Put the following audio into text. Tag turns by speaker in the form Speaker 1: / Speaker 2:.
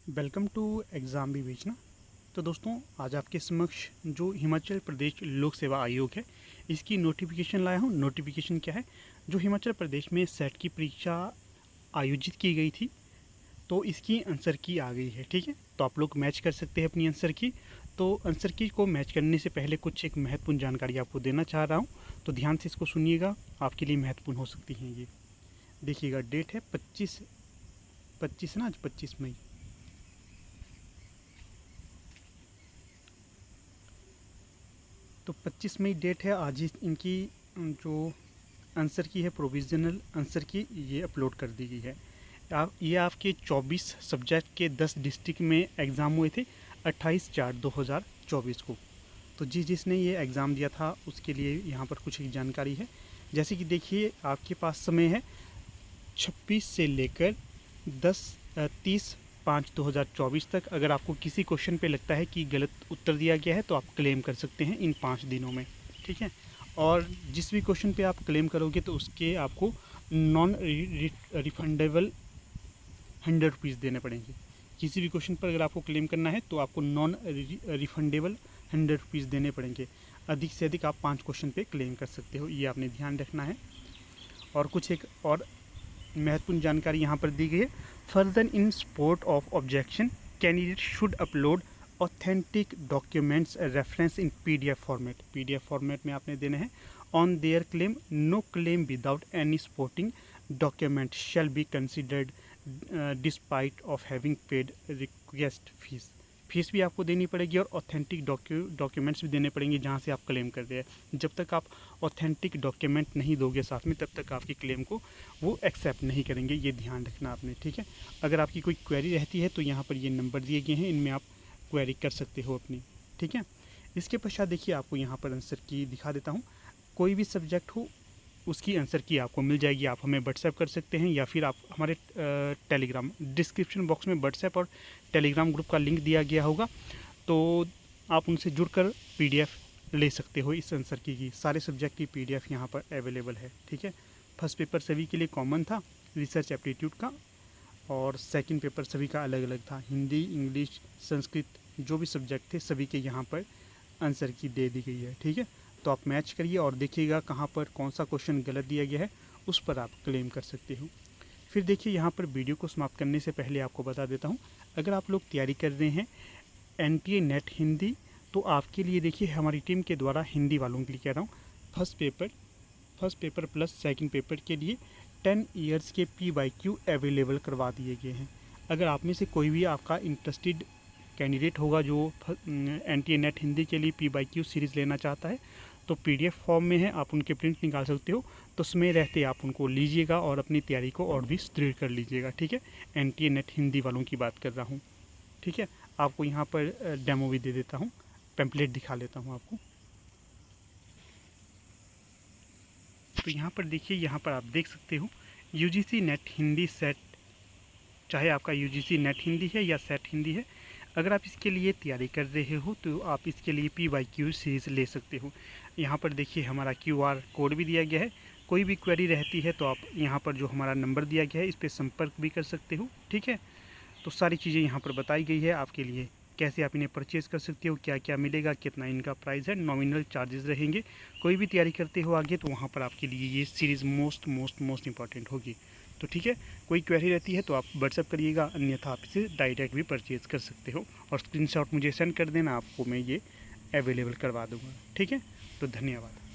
Speaker 1: Welcome to exam विवेचना। तो दोस्तों, आज आपके समक्ष जो हिमाचल प्रदेश लोक सेवा आयोग है, इसकी नोटिफिकेशन लाया हूँ। नोटिफिकेशन क्या है? जो हिमाचल प्रदेश में सेट की परीक्षा आयोजित की गई थी, तो इसकी आंसर की आ गई है। ठीक है, तो आप लोग मैच कर सकते हैं अपनी आंसर की। तो आंसर की को मैच करने से पहले कुछ एक महत्वपूर्ण जानकारी आपको देना चाह रहा हूँ, तो ध्यान से इसको सुनिएगा, आपके लिए महत्वपूर्ण हो सकती हैं ये। देखिएगा, डेट है 25 ना, आज 25 मई। तो 25 मई डेट है आज ही। इनकी जो आंसर की है, प्रोविज़नल आंसर की, ये अपलोड कर दी गई है। ये आपके 24 सब्जेक्ट के 10 डिस्ट्रिक्ट में एग्ज़ाम हुए थे 28/4/2024 को। तो जिसने ये एग्ज़ाम दिया था उसके लिए यहाँ पर कुछ एक जानकारी है। जैसे कि देखिए, आपके पास समय है 26 से लेकर 30/5/2024 तक। अगर आपको किसी क्वेश्चन पे लगता है कि गलत उत्तर दिया गया है, तो आप क्लेम कर सकते हैं इन 5 दिनों में। ठीक है, और जिस भी क्वेश्चन पे आप क्लेम करोगे तो उसके आपको नॉन रिफंडेबल 100 रुपीज़ देने पड़ेंगे। किसी भी क्वेश्चन पर अगर आपको क्लेम करना है तो आपको नॉन रिफंडेबल 100 रुपीज़ देने पड़ेंगे। अधिक से अधिक आप 5 क्वेश्चन पे क्लेम कर सकते हो, ये आपने ध्यान रखना है। और कुछ एक और महत्वपूर्ण जानकारी यहाँ पर दी गई है। Further in support of objection, candidate should upload authentic documents reference in PDF format. PDF format में आपने देने हैं। On their claim, no claim without any supporting document shall be considered despite of having paid request fee. Fee भी आपको देनी पड़ेगी और authentic documents भी देने पड़ेंगे जहाँ से आप क्लेम कर रहे हैं। जब तक आप ऑथेंटिक डॉक्यूमेंट नहीं दोगे साथ में, तब तक आपकी क्लेम को वो एक्सेप्ट नहीं करेंगे, ये ध्यान रखना आपने। ठीक है, अगर आपकी कोई क्वेरी रहती है तो यहाँ पर ये नंबर दिए गए हैं, इनमें आप क्वेरी कर सकते हो अपनी। ठीक है, इसके पश्चात देखिए, आपको यहाँ पर आंसर की दिखा देता हूँ। कोई भी सब्जेक्ट हो उसकी आंसर की आपको मिल जाएगी। आप हमें व्हाट्सएप कर सकते हैं या फिर आप हमारे टेलीग्राम, डिस्क्रिप्शन बॉक्स में व्हाट्सएप और टेलीग्राम ग्रुप का लिंक दिया गया होगा, तो आप उनसे जुड़कर पीडीएफ ले सकते हो इस आंसर की। सारे सब्जेक्ट की पीडीएफ यहाँ पर अवेलेबल है। ठीक है, फर्स्ट पेपर सभी के लिए कॉमन था, रिसर्च एप्टीट्यूड का, और सेकंड पेपर सभी का अलग अलग था। हिंदी, इंग्लिश, संस्कृत, जो भी सब्जेक्ट थे सभी के यहाँ पर आंसर की दे दी गई है। ठीक है, तो आप मैच करिए और देखिएगा कहाँ पर कौन सा क्वेश्चन गलत दिया गया है, उस पर आप क्लेम कर सकते हो। फिर देखिए, यहाँ पर वीडियो को समाप्त करने से पहले आपको बता देता हूँ, अगर आप लोग तैयारी कर रहे हैं NTA नेट हिंदी, तो आपके लिए देखिए हमारी टीम के द्वारा हिंदी वालों के लिए कह रहा हूँ, first paper plus second paper के लिए 10 ईयर्स के PYQ अवेलेबल करवा दिए गए हैं। अगर आप में से कोई भी आपका इंटरेस्टेड कैंडिडेट होगा जो NTA नेट हिंदी के लिए PYQ सीरीज़ लेना चाहता है, तो PDF फॉर्म में है, आप उनके प्रिंट निकाल सकते हो। तो समय रहते आप उनको लीजिएगा और अपनी तैयारी को और भी सुदृढ़ कर लीजिएगा। ठीक है, NTA नेट हिंदी वालों की बात कर रहा हूँ। ठीक है, आपको यहाँ पर डेमो भी दे देता हूँ, पैम्पलेट दिखा लेता हूँ आपको। तो यहाँ पर देखिए, यहाँ पर आप देख सकते हो UGC नेट हिंदी सेट, चाहे आपका UGC नेट हिंदी है या सेट हिंदी है, अगर आप इसके लिए तैयारी कर रहे हो तो आप इसके लिए PYQ सीरीज़ ले सकते हो। यहाँ पर देखिए हमारा QR कोड भी दिया गया है। कोई भी क्वेरी रहती है तो आप यहाँ पर जो हमारा नंबर दिया गया है इस पर संपर्क भी कर सकते हो। ठीक है, तो सारी चीज़ें यहाँ पर बताई गई है आपके लिए, कैसे आप इन्हें परचेज़ कर सकते हो, क्या क्या मिलेगा, कितना इनका प्राइस है, नॉमिनल चार्जेस रहेंगे। कोई भी तैयारी करते हो आगे तो वहाँ पर आपके लिए ये सीरीज़ मोस्ट इंपॉर्टेंट होगी। तो ठीक है, कोई क्वेरी रहती है तो आप व्हाट्सअप करिएगा, अन्यथा आप इसे डायरेक्ट भी परचेज़ कर सकते हो और स्क्रीनशॉट मुझे सेंड कर देना, आपको मैं ये अवेलेबल करवा दूँगा। ठीक है, तो धन्यवाद।